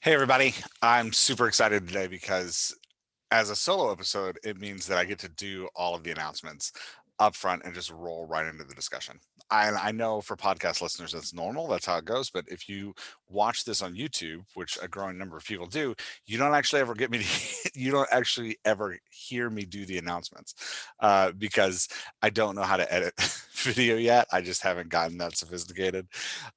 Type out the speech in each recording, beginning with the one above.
Hey, everybody. I'm super excited today because as a solo episode, it means that I get to do all of the announcements up front and just roll right into the discussion. I know for podcast listeners, that's normal. That's how it goes. But if you watch this on YouTube, which a growing number of people do, you don't actually ever get me to, you don't actually ever hear me do the announcements because I don't know how to edit video yet. I just haven't gotten that sophisticated.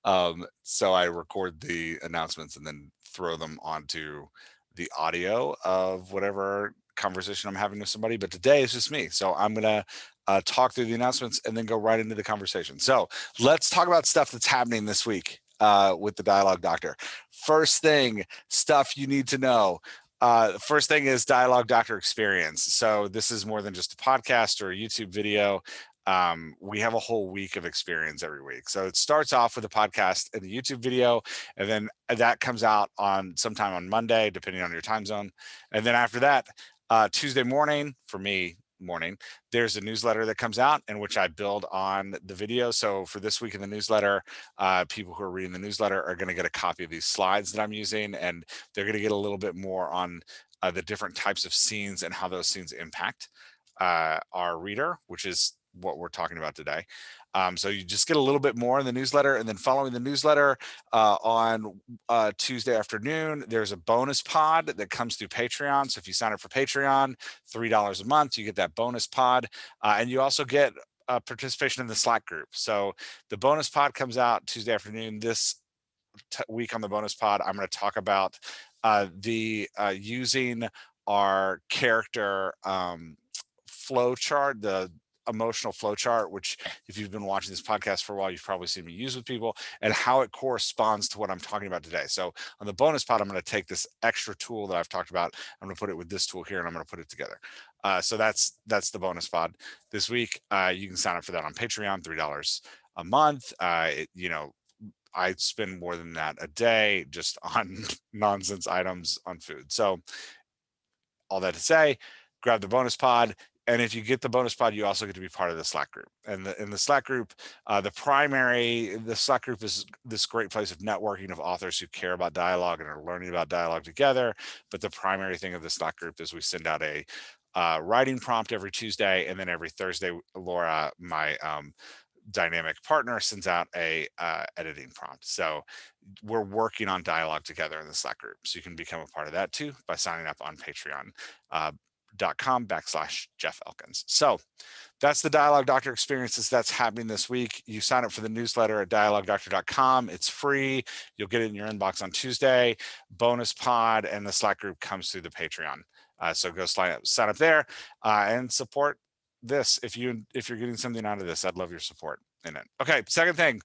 So I record the announcements and then throw them onto the audio of whatever conversation I'm having with somebody. But today it's just me. So I'm going to talk through the announcements and then go right into the conversation. So let's talk about stuff that's happening this week with the Dialogue Doctor. First thing, stuff you need to know. First thing is Dialogue Doctor Experience. So this is more than just a podcast or a YouTube video. We have a whole week of experience every week. So it starts off with a podcast and a YouTube video, and then that comes out on sometime on Monday, depending on your time zone. And then after that, Tuesday morning, for me, morning, there's a newsletter that comes out in which I build on the video. So for this week in the newsletter, people who are reading the newsletter are going to get a copy of these slides that I'm using, and they're going to get a little bit more on the different types of scenes and how those scenes impact our reader, which is what we're talking about today. So you just get a little bit more in the newsletter, and then following the newsletter on Tuesday afternoon, there's a bonus pod that comes through Patreon. So if you sign up for Patreon, $3 a month, you get that bonus pod, and you also get participation in the Slack group. So the bonus pod comes out Tuesday afternoon. This week on the bonus pod, I'm going to talk about the using our character flow chart, the emotional flow chart, which if you've been watching this podcast for a while, you've probably seen me use with people, and how it corresponds to what I'm talking about today. So on the bonus pod, I'm going to take this extra tool that I've talked about. I'm going to put it with this tool here, and I'm going to put it together. So that's the bonus pod this week. You can sign up for that on Patreon, $3 a month. I spend more than that a day just on nonsense items on food. So all that to say, grab the bonus pod. And if you get the bonus pod, you also get to be part of the Slack group. And in the Slack group, the Slack group is this great place of networking of authors who care about dialogue and are learning about dialogue together. But the primary thing of the Slack group is we send out a writing prompt every Tuesday, and then every Thursday, Laura, my dynamic partner, sends out a editing prompt. So we're working on dialogue together in the Slack group. So you can become a part of that too by signing up on patreon.com/Jeff Elkins. So that's the Dialogue Doctor experiences that's happening this week. You sign up for the newsletter at dialoguedoctor.com. It's free. You'll get it in your inbox on Tuesday. Bonus pod and the Slack group comes through the Patreon. So go sign up there and support this. If you're getting something out of this, I'd love your support in it. Okay, second thing,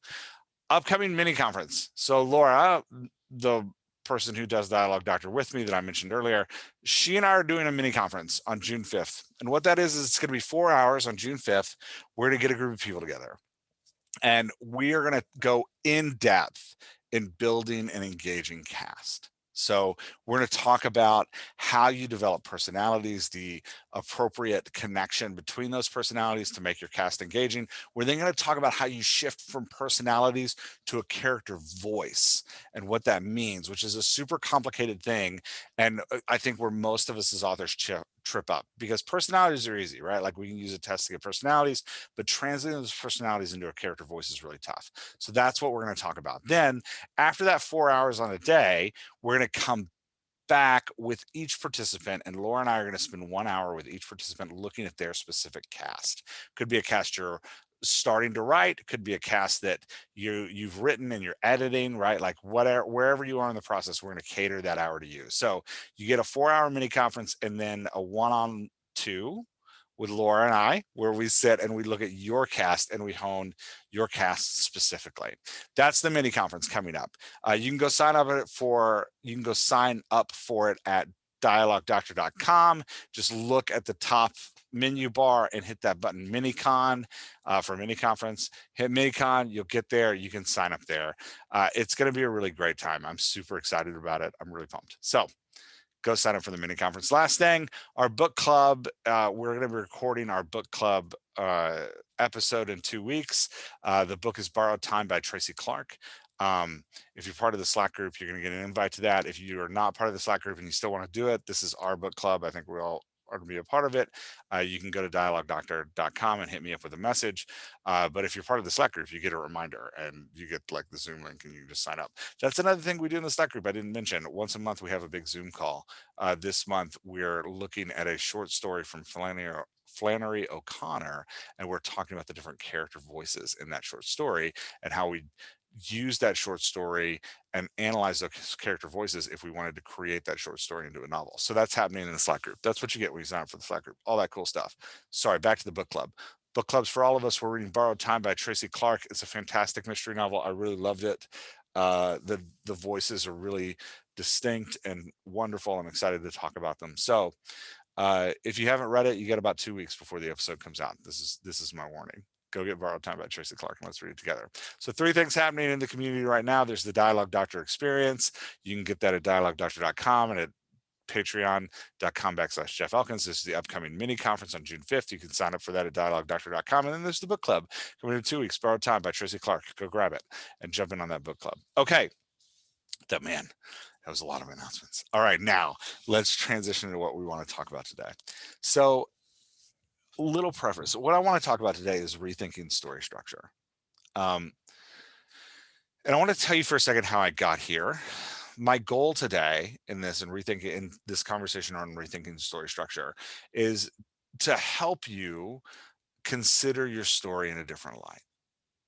upcoming mini conference. So Laura, the person who does Dialogue Doctor with me that I mentioned earlier, she and I are doing a mini conference on June 5th. And what that is it's going to be 4 hours on June 5th. We're going to get a group of people together. And we are going to go in depth in building an engaging cast. So we're going to talk about how you develop personalities, the appropriate connection between those personalities to make your cast engaging. We're then going to talk about how you shift from personalities to a character voice and what that means, which is a super complicated thing. And I think where most of us as authors trip up, because personalities are easy, right? Like we can use a test to get personalities, but translating those personalities into a character voice is really tough. So that's what we're going to talk about. Then after that 4 hours on a day, we're going to come back with each participant, and Laura and I are going to spend 1 hour with each participant looking at their specific cast. Could be a cast you're starting to write, could be a cast that you've written and you're editing, right? Like whatever, wherever you are in the process, we're going to cater that hour to you. So you get a 4 hour mini conference and then a 1-on-2 with Laura and I, where we sit and we look at your cast and we hone your cast specifically. That's the mini conference coming up. You can go sign up for it at dialoguedoctor.com. Just look at the top menu bar and hit that button minicon for mini conference. Hit minicon, you'll get there. You can sign up there. It's going to be a really great time. I'm super excited about it. I'm really pumped. So go sign up for the mini conference. Last thing, our book club. We're going to be recording our book club episode in 2 weeks. The book is Borrowed Time by Tracy Clark. If you're part of the Slack group, you're going to get an invite to that. If you are not part of the Slack group and you still want to do it, this is our book club. I think we all are going to be a part of it. You can go to dialoguedoctor.com and hit me up with a message. But if you're part of the Slack group, you get a reminder and you get like the Zoom link and you can just sign up. That's another thing we do in the Slack group I didn't mention. Once a month, we have a big Zoom call. This month, we're looking at a short story from Flannery O'Connor, and we're talking about the different character voices in that short story and how we use that short story and analyze those character voices if we wanted to create that short story into a novel. So that's happening in the Slack group. That's what you get when you sign up for the Slack group, all that cool stuff. Sorry, back to the book club. Book clubs for all of us. We're reading Borrowed Time by Tracy Clark. It's a fantastic mystery novel. I really loved it. The voices are really distinct and wonderful. I'm excited to talk about them. So if you haven't read it, you got about 2 weeks before the episode comes out. This is my warning. Go get Borrowed Time by Tracy Clark and let's read it together. So 3 things happening in the community right now. There's the Dialogue Doctor experience. You can get that at dialoguedoctor.com and at patreon.com/Jeff Elkins. This is the upcoming mini conference on June 5th. You can sign up for that at dialoguedoctor.com. And then there's the book club coming in 2 weeks, Borrowed Time by Tracy Clark. Go grab it and jump in on that book club. Okay. That was a lot of announcements. All right, now let's transition to what we want to talk about today. So, little preface. What I want to talk about today is rethinking story structure. And I want to tell you for a second how I got here. My goal today in this and rethinking in this conversation on rethinking story structure is to help you consider your story in a different light,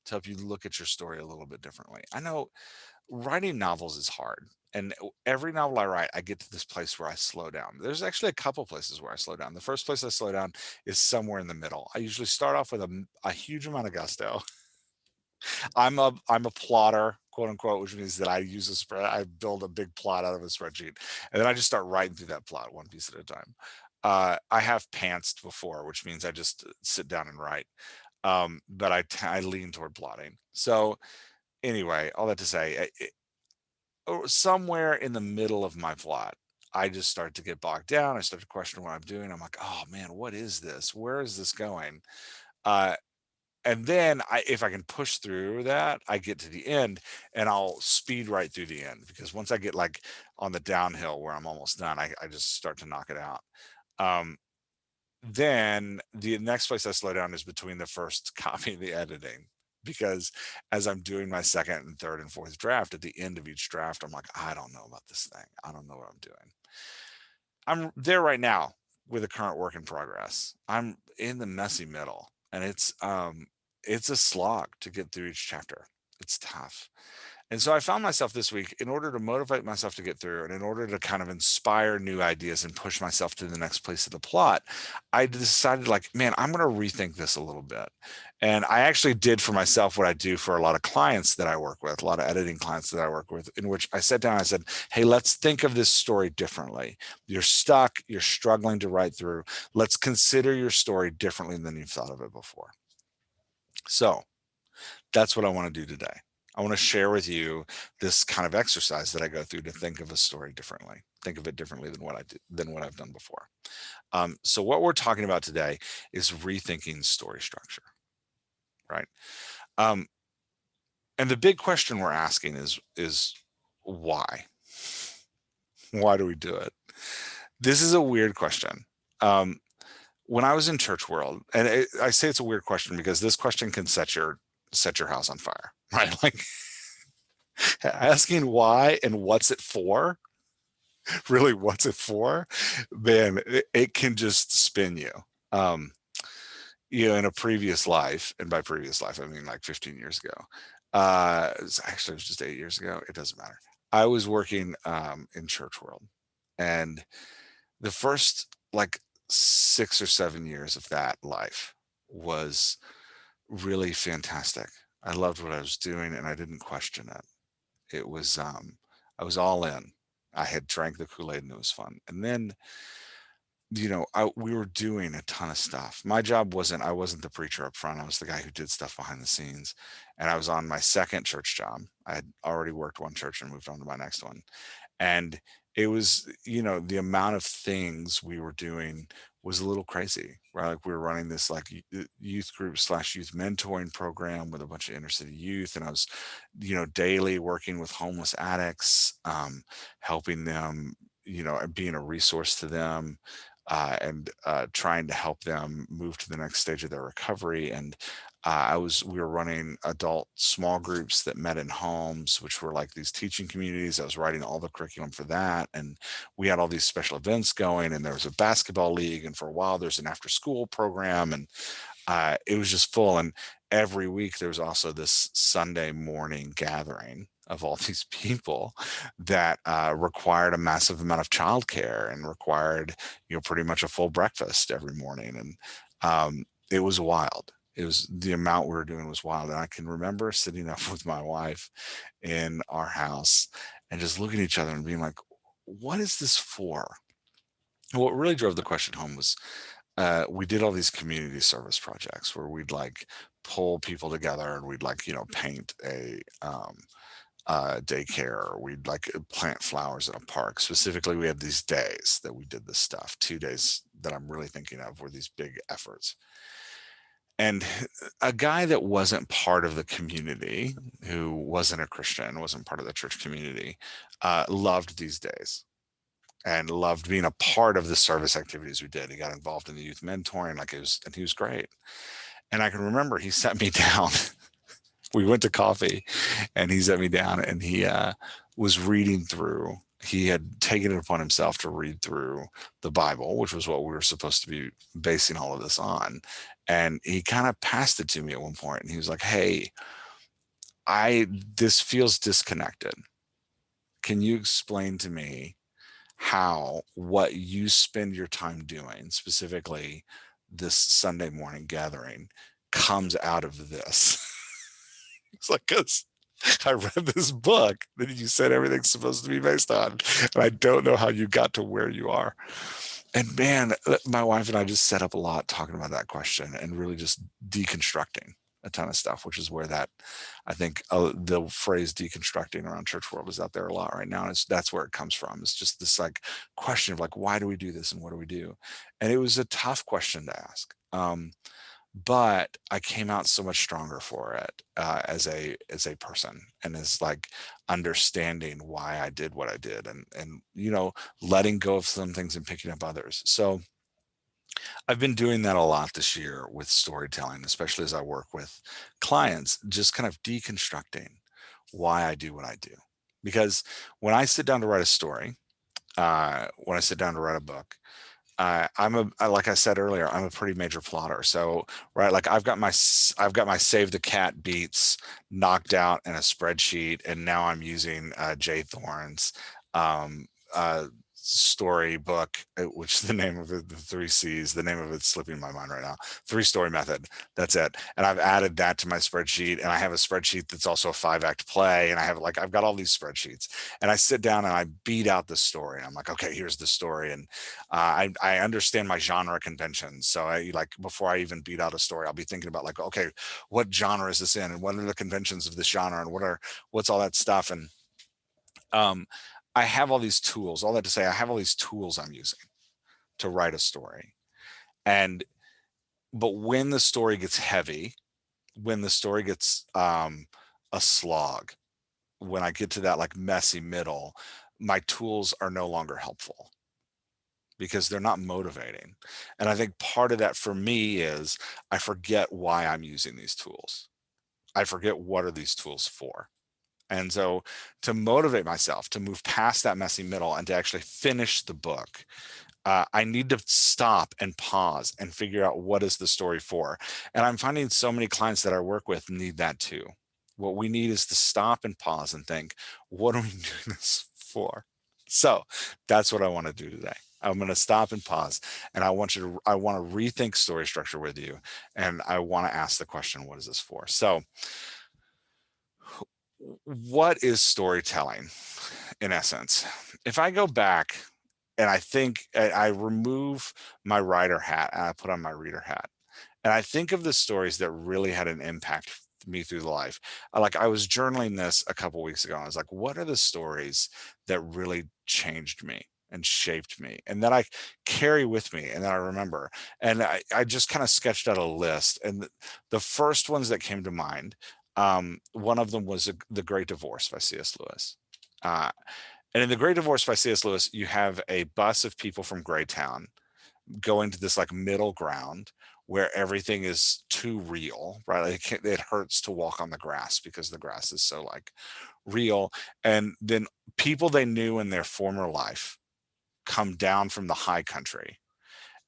to help you look at your story a little bit differently. I know writing novels is hard. And every novel I write, I get to this place where I slow down. There's actually a couple places where I slow down. The first place I slow down is somewhere in the middle. I usually start off with a huge amount of gusto. I'm a plotter, quote unquote, which means that I use a spread. I build a big plot out of a spreadsheet, and then I just start writing through that plot one piece at a time. I have pantsed before, which means I just sit down and write. But I lean toward plotting. So anyway, all that to say, somewhere in the middle of my plot, I just start to get bogged down. I start to question what I'm doing. I'm like, oh man, what is this? Where is this going? Uh, and then if I can push through that, I get to the end and I'll speed right through the end because once I get like on the downhill where I'm almost done, I just start to knock it out. Um, then the next place I slow down is between the first copy and the editing. Because as I'm doing my second and third and fourth draft, at the end of each draft, I'm like, I don't know about this thing. I don't know what I'm doing. I'm there right now with a current work in progress. I'm in the messy middle, and it's a slog to get through each chapter. It's tough. And so I found myself this week, in order to motivate myself to get through and in order to kind of inspire new ideas and push myself to the next place of the plot, I decided, like, man, I'm going to rethink this a little bit. And I actually did for myself what I do for a lot of clients that I work with, a lot of editing clients that I work with, in which I sat down and I said, hey, let's think of this story differently. You're stuck, you're struggling to write through. Let's consider your story differently than you've thought of it before. So that's what I want to do today. I want to share with you this kind of exercise that I go through to think of a story differently, think of it differently than what I've done before. So what we're talking about today is rethinking story structure, right? Um, and the big question we're asking is why? Why do we do it? This is a weird question. When I was in church world, and I say it's a weird question because this question can set your house on fire, right? Like asking why and what's it for, really what's it for, man, it can just spin you. Um, in a previous life, and by previous life, I mean like 15 years ago. It was just 8 years ago. It doesn't matter. I was working in church world, and the first like 6 or 7 years of that life was really fantastic. I loved what I was doing, and I didn't question it. It was I was all in. I had drank the Kool-Aid and it was fun. And then we were doing a ton of stuff. My job wasn't, I wasn't the preacher up front. I was the guy who did stuff behind the scenes. And I was on my second church job. I had already worked one church and moved on to my next one. And it was, the amount of things we were doing was a little crazy, right? Like we were running this like youth group slash youth mentoring program with a bunch of inner city youth. And I was, daily working with homeless addicts, helping them, and being a resource to them, and trying to help them move to the next stage of their recovery. And we were running adult small groups that met in homes, which were like these teaching communities. I was writing all the curriculum for that. And we had all these special events going, and there was a basketball league. And for a while, there's an after school program. And it was just full. And every week there was also this Sunday morning gathering of all these people that required a massive amount of childcare and required, pretty much a full breakfast every morning. And it was wild. It was, the amount we were doing was wild. And I can remember sitting up with my wife in our house and just looking at each other and being like, what is this for? And what really drove the question home was, we did all these community service projects where we'd like pull people together and we'd like, paint a daycare, or we'd like plant flowers in a park. Specifically, we had these days that we did this stuff. 2 days that I'm really thinking of were these big efforts. And a guy that wasn't part of the community, who wasn't a Christian, wasn't part of the church community, loved these days and loved being a part of the service activities we did. He got involved in the youth mentoring, and he was great. And I can remember he sat me down. We went to coffee, and he sat me down, and he was reading through. He had taken it upon himself to read through the Bible, which was what we were supposed to be basing all of this on. And he kind of passed it to me at one point, and he was like, "Hey, this feels disconnected. Can you explain to me how what you spend your time doing, specifically this Sunday morning gathering, comes out of this?" It's like, because I read this book that you said everything's supposed to be based on, and I don't know how you got to where you are. And man, my wife and I just set up a lot talking about that question and really just deconstructing a ton of stuff, which is where that, I think, the phrase deconstructing around church world is out there a lot right now. And that's where it comes from. It's just this like question of like, why do we do this and what do we do? And it was a tough question to ask. But I came out so much stronger for it, as a person, and as like understanding why I did what I did, and letting go of some things and picking up others. So I've been doing that a lot this year with storytelling, especially as I work with clients, just kind of deconstructing why I do what I do. Because when I sit down to write a story, when I sit down to write a book, like I said earlier, I'm a pretty major plotter. So, right, like I've got my save the cat beats knocked out in a spreadsheet, and now I'm using Jay Thorne's um, storybook, which the name of it, the three C's, the name of it's slipping my mind right now. 3-story method. That's it. And I've added that to my spreadsheet, and I have a spreadsheet that's also a 5-act play, and I've got all these spreadsheets, and I sit down and I beat out the story. And I'm like, okay, here's the story, and I understand my genre conventions. So I like before I even beat out a story, I'll be thinking about like, okay, what genre is this in, and what are the conventions of this genre, and what's all that stuff, and um, I have all these tools. All that to say, I have all these tools I'm using to write a story. And but when the story gets heavy, when the story gets a slog, when I get to that like messy middle, my tools are no longer helpful because they're not motivating. And I think part of that for me is I forget why I'm using these tools. I forget what are these tools for. And so to motivate myself to move past that messy middle and to actually finish the book, I need to stop and pause and figure out what is the story for. And I'm finding so many clients that I work with need that too. What we need is to stop and pause and think, what are we doing this for? So that's what I want to do today. I'm going to stop and pause, and I want to rethink story structure with you. And I want to ask the question, what is this for? So what is storytelling in essence? If I go back and I think I remove my writer hat and I put on my reader hat. And I think of the stories that really had an impact me through the life. Like I was journaling this a couple weeks ago. And I was like, what are the stories that really changed me and shaped me? And that I carry with me and that I remember. And I just kind of sketched out a list. And the first ones that came to mind, one of them was The Great Divorce by C.S. Lewis. Uh, and in The Great Divorce by C.S. Lewis, you have a bus of people from Greytown going to this like middle ground where everything is too real, right? Like it hurts to walk on the grass because the grass is so like real. And then people they knew in their former life come down from the high country.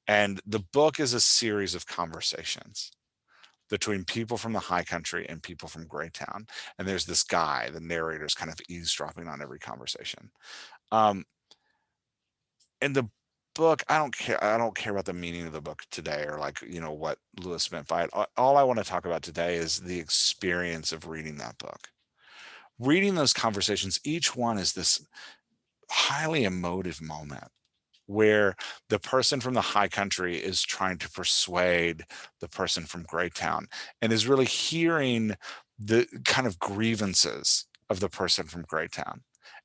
And the book is a series of conversations between people from the high country and people from Greytown. And there's this guy, the narrator's kind of eavesdropping on every conversation. Um, in the book, I don't care about the meaning of the book today or like, what Lewis meant by it. All I want to talk about today is the experience of reading that book. Reading those conversations, each one is this highly emotive moment where the person from the high country is trying to persuade the person from Greytown and is really hearing the kind of grievances of the person from Greytown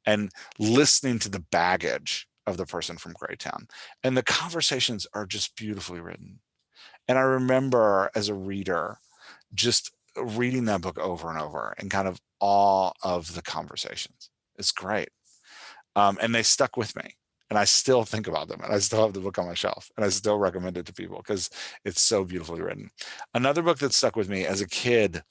and listening to the baggage of the person from Greytown. And the conversations are just beautifully written. And I remember as a reader just reading that book over and over and kind of awe of the conversations. It's great. And they stuck with me. And I still think about them and I still have the book on my shelf and I still recommend it to people because it's so beautifully written. Another book that stuck with me as a kid,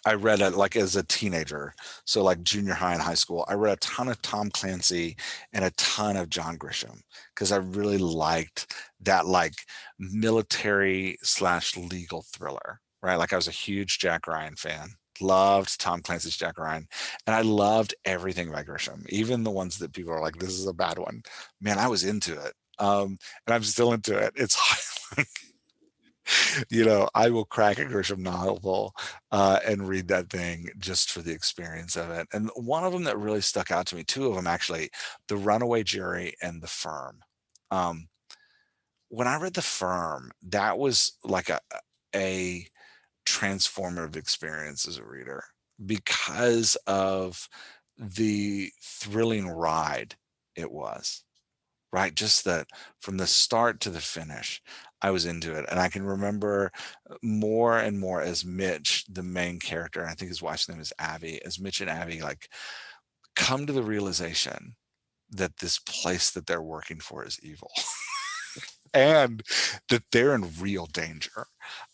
I read it like as a teenager. So like junior high and high school, I read a ton of Tom Clancy and a ton of John Grisham because I really liked that like military slash legal thriller, right? Like I was a huge Jack Ryan fan. Loved Tom Clancy's Jack Ryan, and I loved everything by Grisham, even the ones that people are like, "This is a bad one." Man, I was into it, and I'm still into it. It's I will crack a Grisham novel and read that thing just for the experience of it. And one of them that really stuck out to me, two of them actually, The Runaway Jury and The Firm. Um, when I read The Firm, that was like a transformative experience as a reader because of the thrilling ride it was, right? Just that from the start to the finish, I was into it. And I can remember more and more as Mitch, the main character, and I think his wife's name is Abby, as Mitch and Abby like come to the realization that this place that they're working for is evil and that they're in real danger.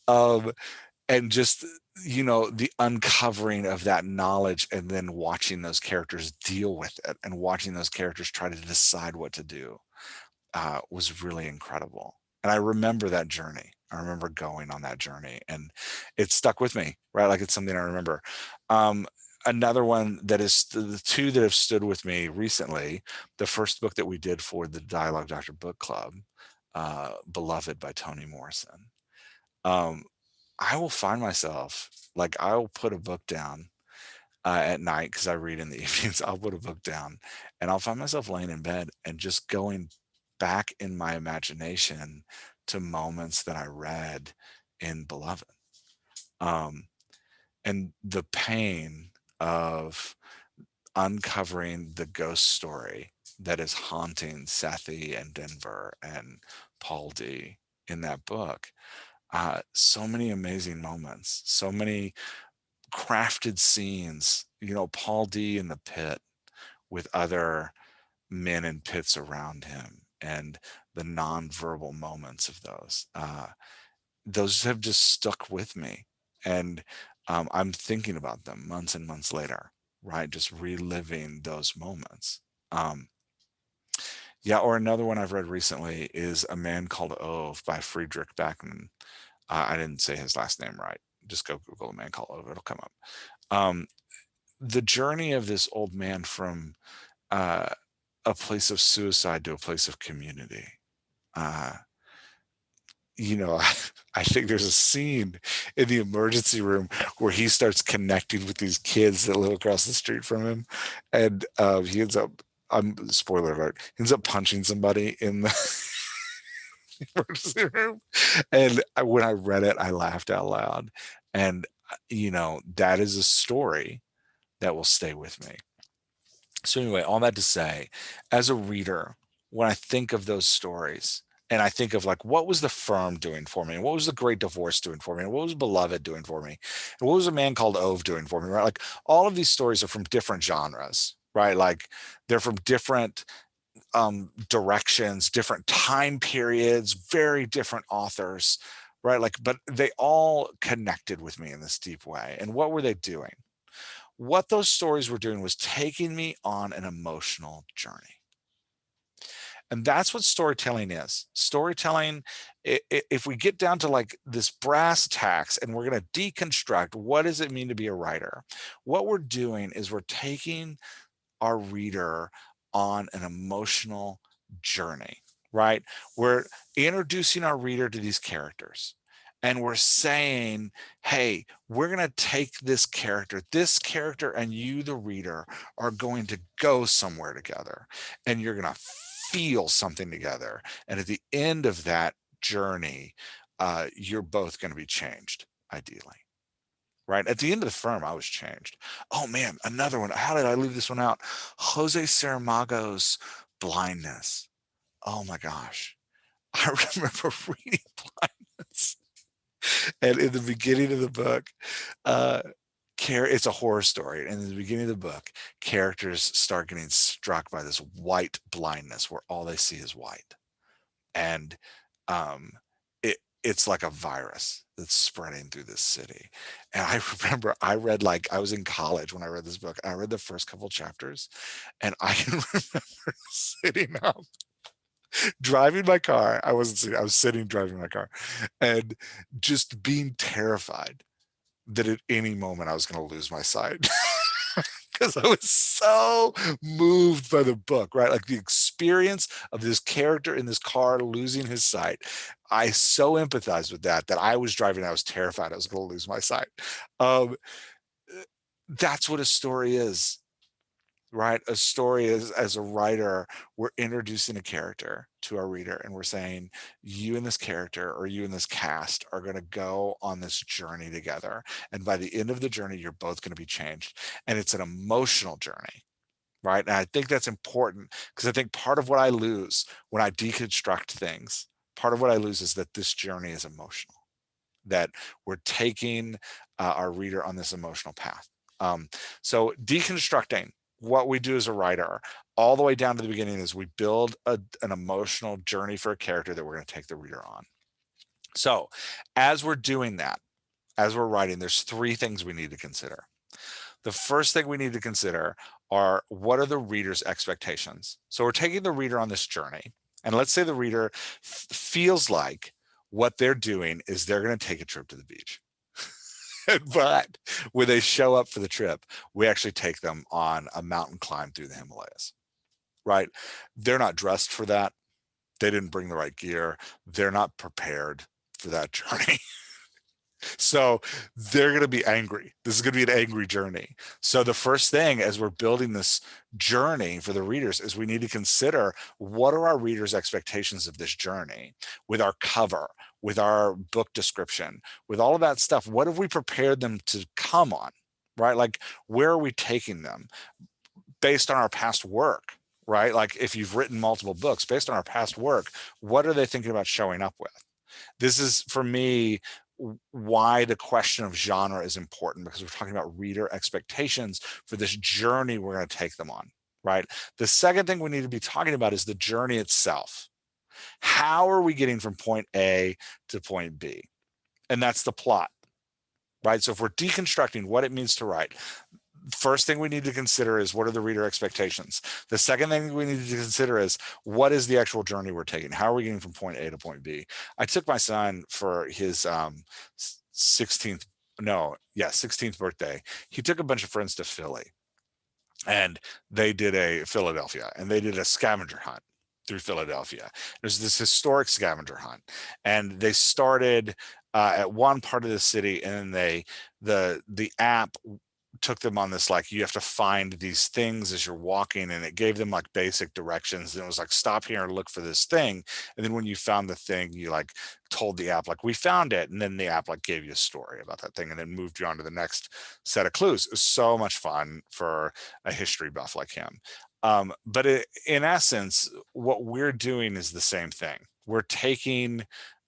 Um, and just the uncovering of that knowledge and then watching those characters deal with it and watching those characters try to decide what to do was really incredible. And I remember that journey. I remember going on that journey and it stuck with me, right? Like it's something I remember. um, Another one that is the two that have stood with me recently, the first book that we did for the Dialogue Doctor Book Club, Beloved by Toni Morrison. um, I will find myself like I'll put a book down at night because I read in the evenings. I'll put a book down and I'll find myself laying in bed and just going back in my imagination to moments that I read in Beloved. Um, and the pain of uncovering the ghost story that is haunting Sethi and Denver and Paul D in that book. So many amazing moments, so many crafted scenes, Paul D in the pit with other men in pits around him and the nonverbal moments of those have just stuck with me. And I'm thinking about them months and months later, right? Just reliving those moments. Um, yeah, or another one I've read recently is A Man Called Ove by Friedrich Beckmann. I didn't say his last name right. Just go Google A Man Called Ove, it'll come up. Um, the journey of this old man from uh, a place of suicide to a place of community. Uh, I think there's a scene in the emergency room where he starts connecting with these kids that live across the street from him, and he ends up spoiler alert, he ends up punching somebody in the emergency room. And when I read it, I laughed out loud. And, that is a story that will stay with me. So anyway, all that to say, as a reader, when I think of those stories, and I think of like, what was The Firm doing for me? And what was The Great Divorce doing for me? And what was Beloved doing for me? And what was A Man Called Ove doing for me? Right? Like all of these stories are from different genres, right? Like they're from different directions, different time periods, very different authors, right? Like, but they all connected with me in this deep way. And what were they doing? What those stories were doing was taking me on an emotional journey. And that's what storytelling is. Storytelling, if we get down to like this brass tacks and we're going to deconstruct, what does it mean to be a writer? What we're doing is we're taking our reader on an emotional journey, right? We're introducing our reader to these characters. And we're saying, hey, we're going to take this character and you, the reader, are going to go somewhere together and you're going to feel something together. And at the end of that journey, you're both going to be changed, ideally. Right at the end of The Firm, I was changed. Oh man, another one. How did I leave this one out? Jose Saramago's blindness. Oh my gosh. I remember reading Blindness. And in the beginning of the book, it's a horror story. And in the beginning of the book, characters start getting struck by this white blindness where all they see is white. And um, it's like a virus that's spreading through this city. And I remember I was in college when I read this book. I read the first couple chapters, and I can remember sitting up, driving my car. I wasn't sitting, I was sitting driving my car, and just being terrified that at any moment I was going to lose my sight. Because I was so moved by the book, right? Like the experience of this character in this car losing his sight. I so empathized with that I was driving. I was terrified I was going to lose my sight. That's what a story is, right? A story is, as a writer, we're introducing a character to our reader and we're saying, you and this character or you and this cast are going to go on this journey together. And by the end of the journey, you're both going to be changed. And it's an emotional journey, right? And I think that's important because I think part of what I lose when I deconstruct things, part of what I lose is that this journey is emotional, that we're taking our reader on this emotional path. So deconstructing, what we do as a writer all the way down to the beginning is we build an emotional journey for a character that we're going to take the reader on. So as we're doing that, as we're writing, there's three things we need to consider. The first thing we need to consider are, what are the reader's expectations? So we're taking the reader on this journey, and let's say the reader feels like what they're doing is they're going to take a trip to the beach. But when they show up for the trip, we actually take them on a mountain climb through the Himalayas, right? They're not dressed for that. They didn't bring the right gear. They're not prepared for that journey. So they're going to be angry. This is going to be an angry journey. So the first thing as we're building this journey for the readers is we need to consider, what are our readers' expectations of this journey? With our cover, with our book description, with all of that stuff, what have we prepared them to come on, right? Like, where are we taking them based on our past work, right? Like if you've written multiple books based on our past work, what are they thinking about showing up with? This is, for me, why the question of genre is important, because we're talking about reader expectations for this journey we're going to take them on, right? The second thing we need to be talking about is the journey itself. How are we getting from point A to point B? And that's the plot, right? So if we're deconstructing what it means to write, first thing we need to consider is, what are the reader expectations? The second thing we need to consider is, what is the actual journey we're taking? How are we getting from point A to point B? I took my son for his 16th birthday. He took a bunch of friends to Philly, and they did a scavenger hunt through Philadelphia. There's this historic scavenger hunt, and they started at one part of the city, and then the app took them on this, like, you have to find these things as you're walking, and it gave them like basic directions, and it was like, stop here and look for this thing, and then when you found the thing, you like told the app like, we found it, and then the app like gave you a story about that thing and then moved you on to the next set of clues. It was so much fun for a history buff like him. But in essence, what we're doing is the same thing. We're taking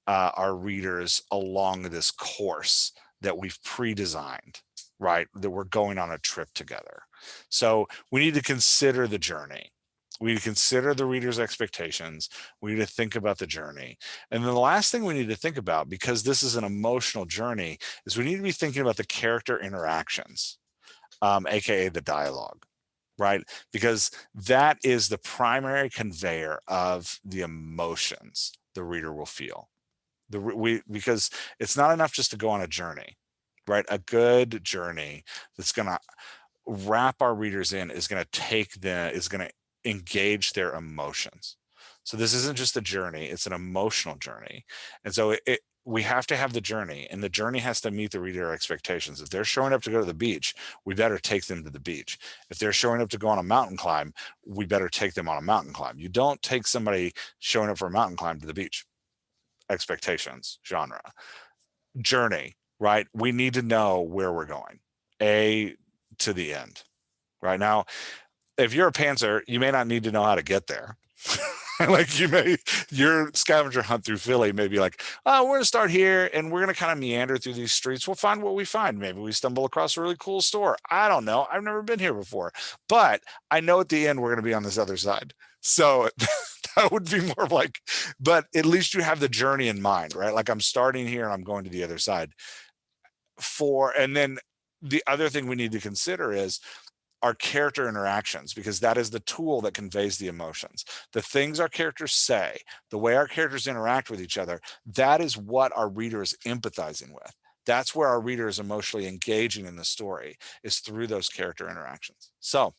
our readers along this course that we've pre-designed, right? That we're going on a trip together. So we need to consider the journey. We need to consider the reader's expectations. We need to think about the journey. And then the last thing we need to think about, because this is an emotional journey, is we need to be thinking about the character interactions, AKA the dialogue, right? Because that is the primary conveyor of the emotions the reader will feel. Because it's not enough just to go on a journey, right? A good journey that's going to wrap our readers in is going to engage their emotions. So this isn't just a journey, it's an emotional journey. And so we have to have the journey, and the journey has to meet the reader expectations. If they're showing up to go to the beach, we better take them to the beach. If they're showing up to go on a mountain climb, we better take them on a mountain climb. You don't take somebody showing up for a mountain climb to the beach. Expectations, genre, journey, right? We need to know where we're going, A to the end. Right now, if you're a pantser, you may not need to know how to get there. Like your scavenger hunt through Philly may be like, oh, we're gonna start here and we're gonna kind of meander through these streets. We'll find what we find. Maybe we stumble across a really cool store. I don't know. I've never been here before, but I know at the end we're gonna be on this other side. So that would be more like, but at least you have the journey in mind, right? Like, I'm starting here and I'm going to the other side. And then the other thing we need to consider is our character interactions, because that is the tool that conveys the emotions. The things our characters say, the way our characters interact with each other, that is what our reader is empathizing with. That's where our reader is emotionally engaging in the story, is through those character interactions. So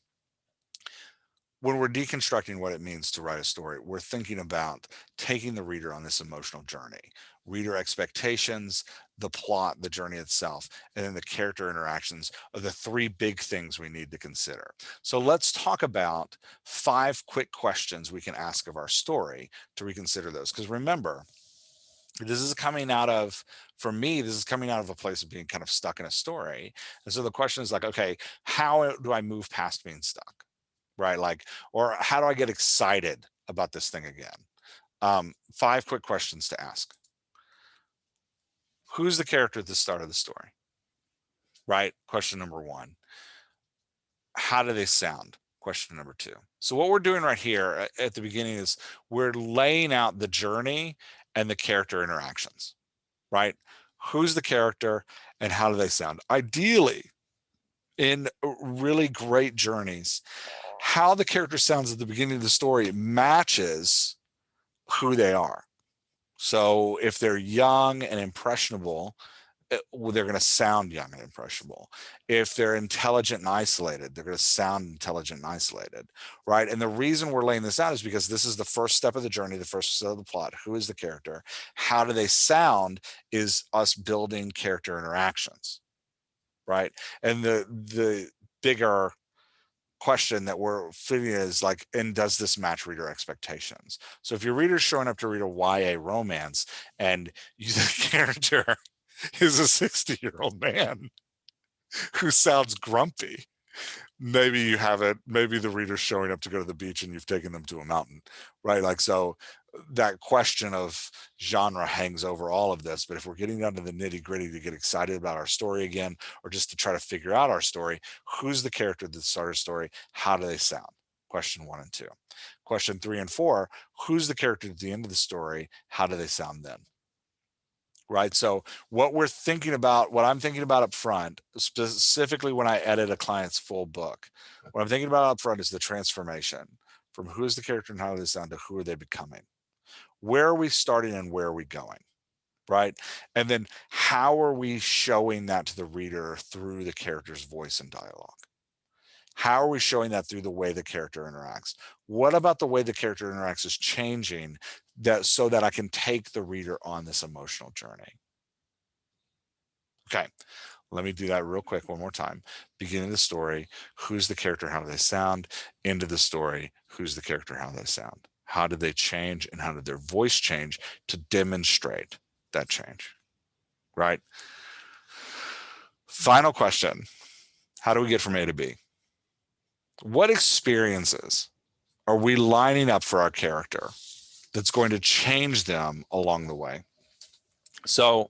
when we're deconstructing what it means to write a story, we're thinking about taking the reader on this emotional journey, reader expectations, the plot, the journey itself, and then the character interactions are the three big things we need to consider. So let's talk about 5 quick questions we can ask of our story to reconsider those. Because remember, this is coming out of, for me, this is coming out of a place of being kind of stuck in a story. And so the question is like, okay, how do I move past being stuck? Right? Like, or how do I get excited about this thing again? 5 quick questions to ask. Who's the character at the start of the story? Right? Question number 1. How do they sound? Question number 2. So what we're doing right here at the beginning is we're laying out the journey and the character interactions, right? Who's the character and how do they sound? Ideally, in really great journeys, how the character sounds at the beginning of the story matches who they are. So if they're young and impressionable, they're going to sound young and impressionable. If they're intelligent and isolated, they're going to sound intelligent and isolated, right? And the reason we're laying this out is because this is the first step of the journey, the first step of the plot. Who is the character? How do they sound is us building character interactions, right? And the bigger question that we're fitting is like, and does this match reader expectations? So if your reader's showing up to read a YA romance and the character is a 60-year-old man who sounds grumpy, maybe you have it, maybe the reader's showing up to go to the beach and you've taken them to a mountain, right? Like, so that question of genre hangs over all of this. But if we're getting down to the nitty gritty to get excited about our story again, or just to try to figure out our story, who's the character that started a story? How do they sound? Question 1 and 2. Question 3 and 4, who's the character at the end of the story? How do they sound then? Right. So what I'm thinking about up front, specifically when I edit a client's full book, what I'm thinking about up front is the transformation from who is the character and how do they sound to who are they becoming? Where are we starting and where are we going? Right. And then how are we showing that to the reader through the character's voice and dialogue? How are we showing that through the way the character interacts? What about the way the character interacts is changing that so that I can take the reader on this emotional journey? Okay, Let me do that real quick one more time. Beginning of the story, who's the character, how do they sound? End of the story, who's the character, how do they sound? How did they change and how did their voice change to demonstrate that change? Right? Final question. How do we get from A to B? What experiences are we lining up for our character that's going to change them along the way? So,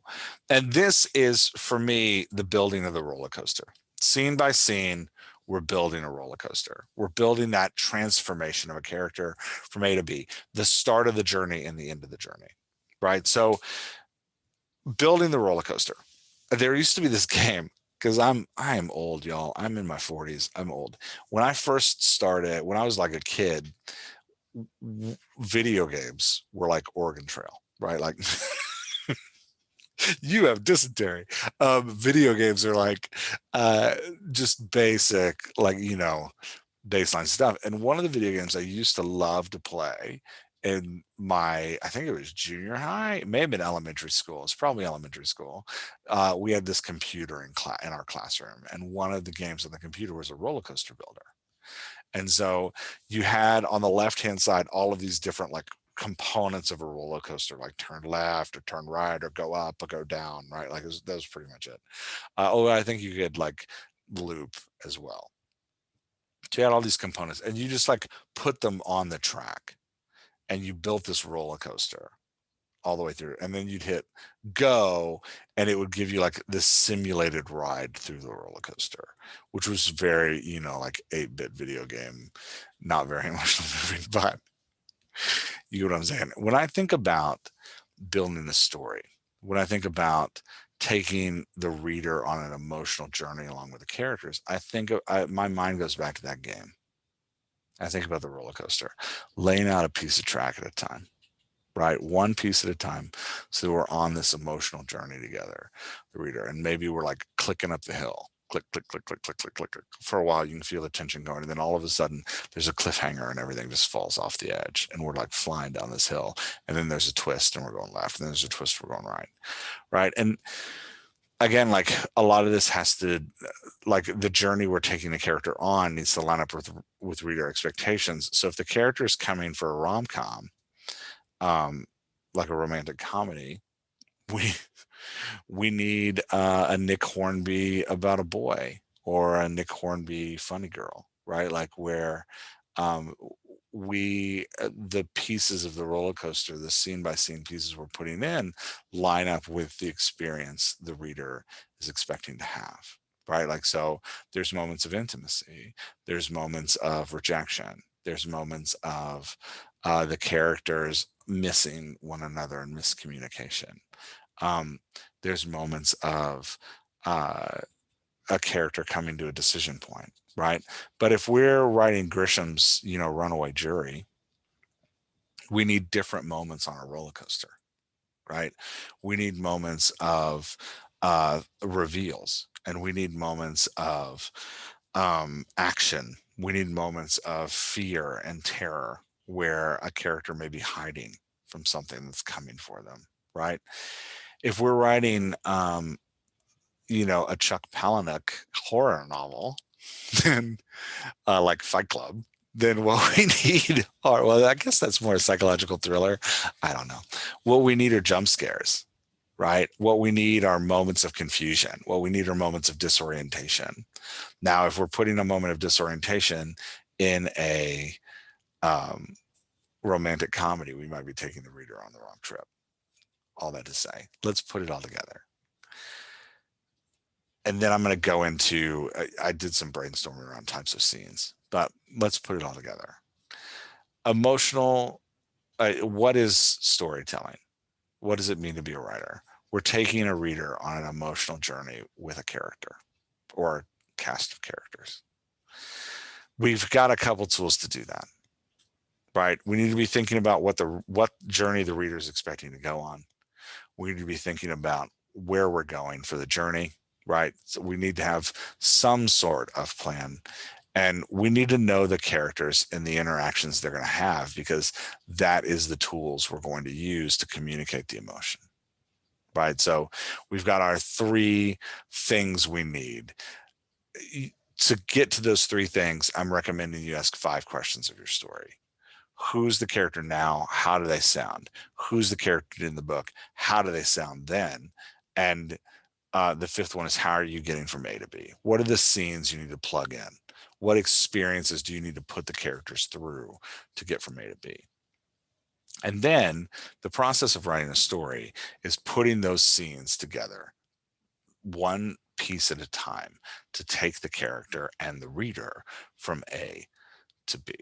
and this is for me the building of the roller coaster. Scene by scene, we're building a roller coaster. We're building that transformation of a character from A to B, the start of the journey and the end of the journey, right? So, building the roller coaster. There used to be this game because I am old, y'all. I'm in my 40s. I'm old. When I first started, when I was like a kid, video games were like Oregon Trail, right? Like you have dysentery. Video games are like uh, just basic, like, baseline stuff. And one of the video games I used to love to play in my, I think it was junior high, it may have been elementary school. It's probably elementary school. We had this computer in our classroom, and one of the games on the computer was a roller coaster builder. And so you had on the left hand side all of these different like components of a roller coaster, like turn left or turn right or go up or go down, right? Like that was pretty much it. I think you could like loop as well. So you had all these components and you just like put them on the track and you built this roller coaster all the way through. And then you'd hit go and it would give you like this simulated ride through the roller coaster, which was very, like 8-bit video game, not very emotional moving, but you know what I'm saying? When I think about building the story, when I think about taking the reader on an emotional journey along with the characters, my mind goes back to that game. I think about the roller coaster, laying out a piece of track at a time, right? One piece at a time. So we're on this emotional journey together, the reader. And maybe we're like clicking up the hill, click, click, click, click, click, click, click. For a while, you can feel the tension going. And then all of a sudden, there's a cliffhanger and everything just falls off the edge. And we're like flying down this hill. And then there's a twist and we're going left. And then there's a twist, we're going right. Right. And again, like a lot of this has to, like the journey we're taking the character on needs to line up with reader expectations. So if the character is coming for a rom-com, like a romantic comedy, we we need a Nick Hornby about a boy or a Nick Hornby funny girl, right? Like where um, the pieces of the roller coaster, the scene by scene pieces we're putting in, line up with the experience the reader is expecting to have. Right. Like, so there's moments of intimacy, there's moments of rejection, there's moments of the characters missing one another and miscommunication. Um, there's moments of a character coming to a decision point, right? But if we're writing Grisham's, Runaway Jury, we need different moments on a roller coaster, right? We need moments of reveals, and we need moments of action. We need moments of fear and terror where a character may be hiding from something that's coming for them, right? If we're writing, a Chuck Palahniuk horror novel, then like Fight Club, then what we need are, well, I guess that's more a psychological thriller. I don't know. What we need are jump scares, right? What we need are moments of confusion. What we need are moments of disorientation. Now, if we're putting a moment of disorientation in a romantic comedy, we might be taking the reader on the wrong trip. All that to say, let's put it all together. And then I'm going to go into, I did some brainstorming around types of scenes, but let's put it all together. Emotional, what is storytelling? What does it mean to be a writer? We're taking a reader on an emotional journey with a character or a cast of characters. We've got a couple tools to do that, right? We need to be thinking about what journey the reader is expecting to go on. We need to be thinking about where we're going for the journey, right? So we need to have some sort of plan, and we need to know the characters and the interactions they're going to have, because that is the tools we're going to use to communicate the emotion, right? So we've got our three things we need. To get to those three things, I'm recommending you ask 5 questions of your story. Who's the character now? How do they sound? Who's the character in the book? How do they sound then? And the 5th one is, how are you getting from A to B? What are the scenes you need to plug in? What experiences do you need to put the characters through to get from A to B? And then the process of writing a story is putting those scenes together, one piece at a time, to take the character and the reader from A to B.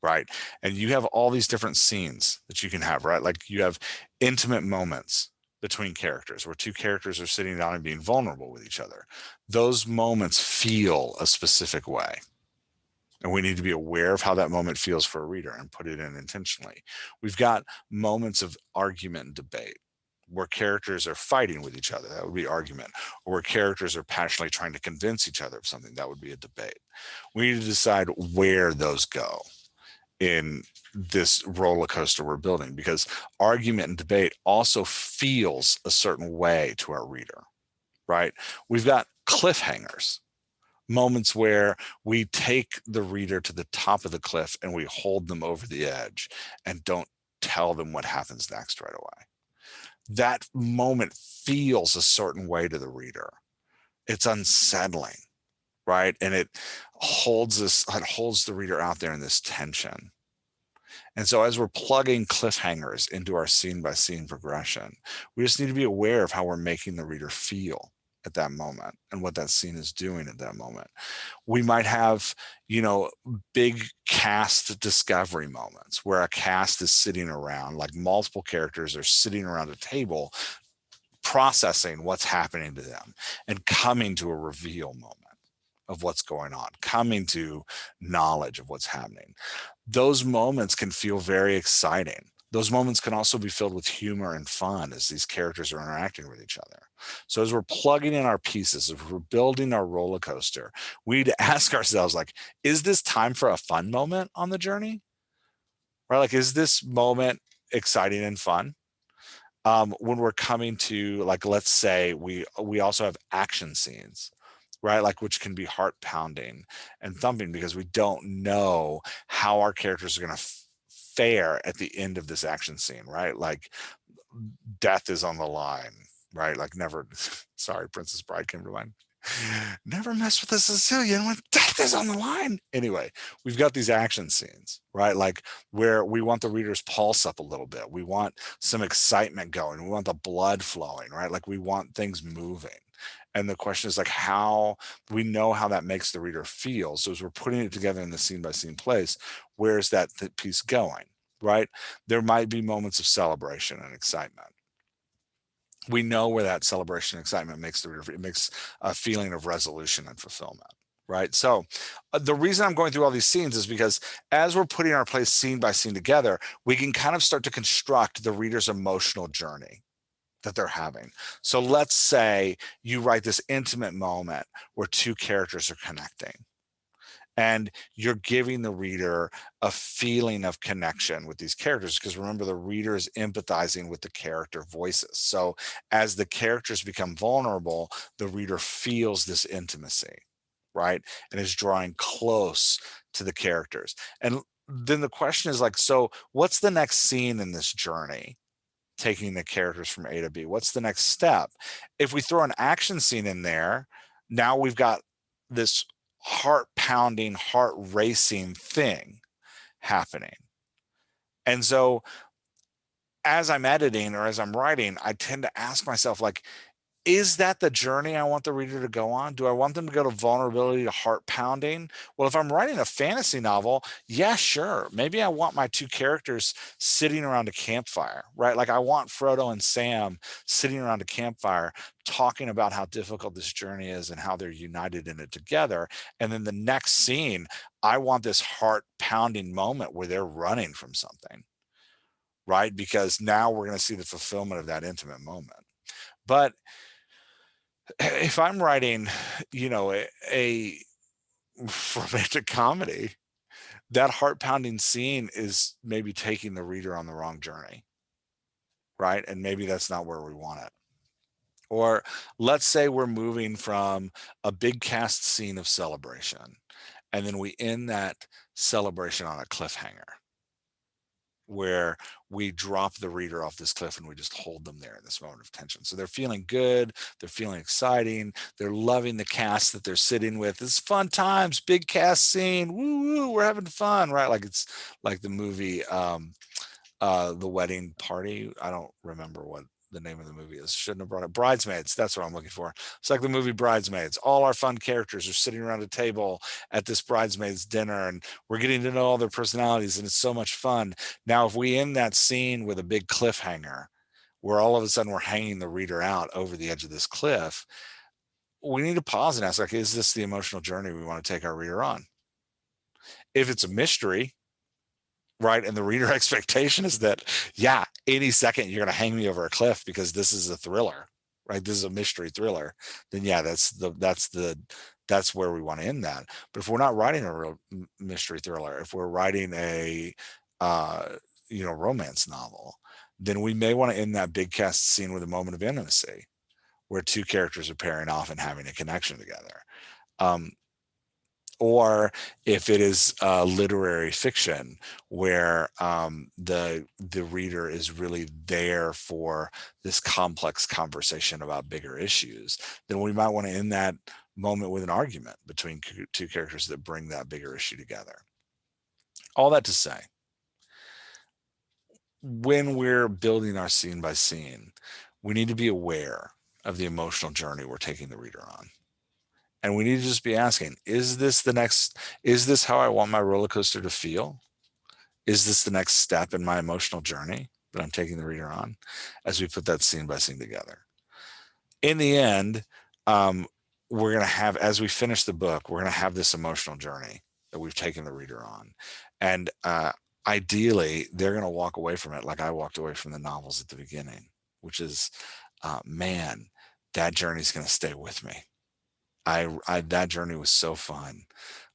Right. And you have all these different scenes that you can have, right? Like you have intimate moments between characters where 2 characters are sitting down and being vulnerable with each other. Those moments feel a specific way. And we need to be aware of how that moment feels for a reader and put it in intentionally. We've got moments of argument and debate where characters are fighting with each other. That would be argument. Or where characters are passionately trying to convince each other of something. That would be a debate. We need to decide where those go in this roller coaster we're building, because argument and debate also feels a certain way to our reader, right? We've got cliffhangers, moments where we take the reader to the top of the cliff and we hold them over the edge and don't tell them what happens next right away. That moment feels a certain way to the reader. It's unsettling, right? And it holds the reader out there in this tension. And so as we're plugging cliffhangers into our scene by scene progression, we just need to be aware of how we're making the reader feel at that moment and what that scene is doing at that moment. We might have, big cast discovery moments where a cast is sitting around, like multiple characters are sitting around a table processing what's happening to them and coming to a reveal moment of what's going on, coming to knowledge of what's happening. Those moments can feel very exciting. Those moments can also be filled with humor and fun as these characters are interacting with each other. So as we're plugging in our pieces, as we're building our roller coaster, we need to ask ourselves, like, is this time for a fun moment on the journey? Right? Like, is this moment exciting and fun? When we're coming to, like, let's say we also have action scenes, right? Like, which can be heart pounding and thumping because we don't know how our characters are going to fare at the end of this action scene, right? Like, death is on the line, right? Like, never, sorry, Princess Bride came to mind. Never mess with a Sicilian when death is on the line. Anyway, we've got these action scenes, right? Like, where we want the reader's pulse up a little bit. We want some excitement going. We want the blood flowing, right? Like, we want things moving. And the question is, like, how we know how that makes the reader feel. So as we're putting it together in the scene by scene place, where's that piece going, right? There might be moments of celebration and excitement. We know where that celebration and excitement makes the reader, it makes a feeling of resolution and fulfillment, right? So the reason I'm going through all these scenes is because as we're putting our plays scene by scene together, we can kind of start to construct the reader's emotional journey that they're having. So let's say you write this intimate moment where 2 characters are connecting, and you're giving the reader a feeling of connection with these characters, because remember, the reader is empathizing with the character voices. So as the characters become vulnerable, the reader feels this intimacy, right? And is drawing close to the characters. And then the question is, like, so what's the next scene in this journey? Taking the characters from A to B. What's the next step? If we throw an action scene in there, now we've got this heart pounding, heart racing thing happening. And so as I'm editing or as I'm writing, I tend to ask myself, like, is that the journey I want the reader to go on? Do I want them to go to vulnerability to heart pounding? Well, if I'm writing a fantasy novel, yeah, sure. Maybe I want my 2 characters sitting around a campfire, right? Like, I want Frodo and Sam sitting around a campfire talking about how difficult this journey is and how they're united in it together. And then the next scene, I want this heart pounding moment where they're running from something, right? Because now we're going to see the fulfillment of that intimate moment. But if I'm writing, a romantic comedy, that heart pounding scene is maybe taking the reader on the wrong journey, right? And maybe that's not where we want it. Or let's say we're moving from a big cast scene of celebration, and then we end that celebration on a cliffhanger where we drop the reader off this cliff and we just hold them there in this moment of tension. So they're feeling good, they're feeling exciting, they're loving the cast that they're sitting with. It's fun times, big cast scene, woo woo, we're having fun, right? Like it's like the movie The Wedding Party. I don't remember what the name of the movie is. Shouldn't have brought it. Bridesmaids. That's what I'm looking for. It's like the movie Bridesmaids. All our fun characters are sitting around a table at this bridesmaids dinner, and we're getting to know all their personalities, and it's so much fun. Now, if we end that scene with a big cliffhanger, where all of a sudden we're hanging the reader out over the edge of this cliff, we need to pause and ask, like, is this the emotional journey we want to take our reader on? If it's a mystery, right, and the reader expectation is that, yeah, any second you're going to hang me over a cliff because this is a thriller, right? This is a mystery thriller. Then yeah, that's where we want to end that. But if we're not writing a real mystery thriller, if we're writing a uh romance novel, then we may want to end that big cast scene with a moment of intimacy where two characters are pairing off and having a connection together. um or if it is literary fiction where the reader is really there for this complex conversation about bigger issues, then we might want to end that moment with an argument between two characters that bring that bigger issue together. All that to say, when we're building our scene by scene, we need to be aware of the emotional journey we're taking the reader on. And we need to just be asking, is this how I want my roller coaster to feel? Is this the next step in my emotional journey that I'm taking the reader on as we put that scene by scene together? In the end, um, we're going to have, as we finish the book, we're going to have this emotional journey that we've taken the reader on. And ideally, they're going to walk away from it like I walked away from the novels at the beginning, which is, man, that journey's going to stay with me. I that journey was so fun,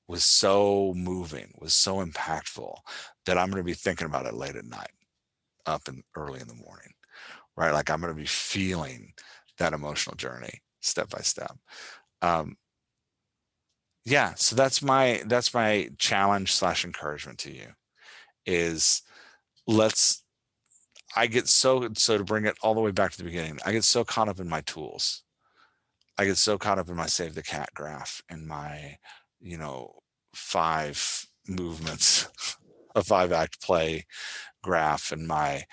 was so moving, was so impactful that I'm going to be thinking about it late at night, up and early in the morning, right? Like I'm going to be feeling that emotional journey step by step. Um, yeah, so that's my challenge slash encouragement to you is let's. I get so to bring it all the way back to the beginning. I get so caught up in my tools. I get so caught up in my save the cat graph and my, you know, 5 movements, a 5-act play graph and my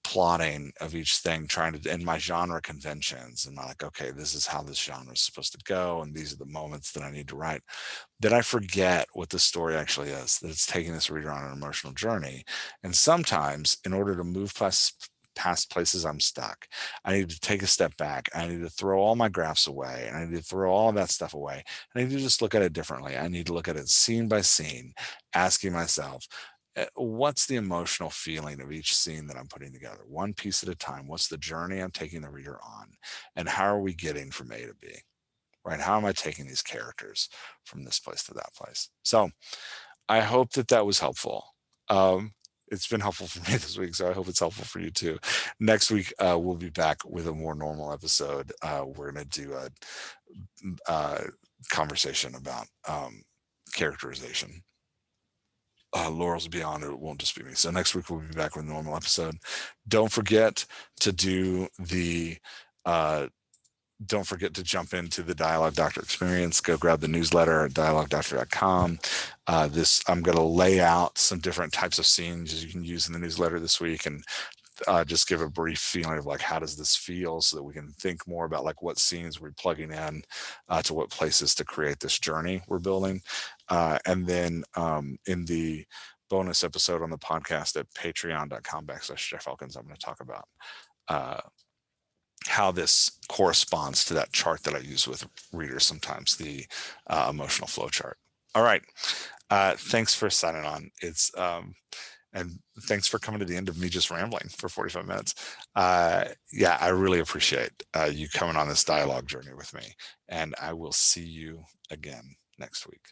plotting of each thing, trying to, and my genre conventions. And I'm like, okay, this is how this genre is supposed to go. And these are the moments that I need to write. That I forget what the story actually is, that it's taking this reader on an emotional journey. And sometimes in order to move past places I'm stuck, I need to take a step back. I need to throw all my graphs away. And I need to throw all of that stuff away. I need to just look at it differently. I need to look at it scene by scene, asking myself, what's the emotional feeling of each scene that I'm putting together, one piece at a time? What's the journey I'm taking the reader on? And how are we getting from A to B? Right? How am I taking these characters from this place to that place? So I hope that was helpful. It's been helpful for me this week, so I hope it's helpful for you too. Next week, we'll be back with a more normal episode. We're going to do a conversation about characterization. Laurel's beyond it won't just be me. So next week we'll be back with a normal episode. Don't forget to do the don't forget to jump into the Dialogue Doctor experience. Go grab the newsletter at dialoguedoctor.com. I'm going to lay out some different types of scenes you can use in the newsletter this week, and just give a brief feeling of like, how does this feel, so that we can think more about like what scenes we're plugging in to what places to create this journey we're building. And then in the bonus episode on the podcast at patreon.com/Jeff Elkins, I'm going to talk about how this corresponds to that chart that I use with readers sometimes, the emotional flow chart. All right. Thanks for signing on. And thanks for coming to the end of me just rambling for 45 minutes. Yeah, I really appreciate you coming on this dialogue journey with me. And I will see you again next week.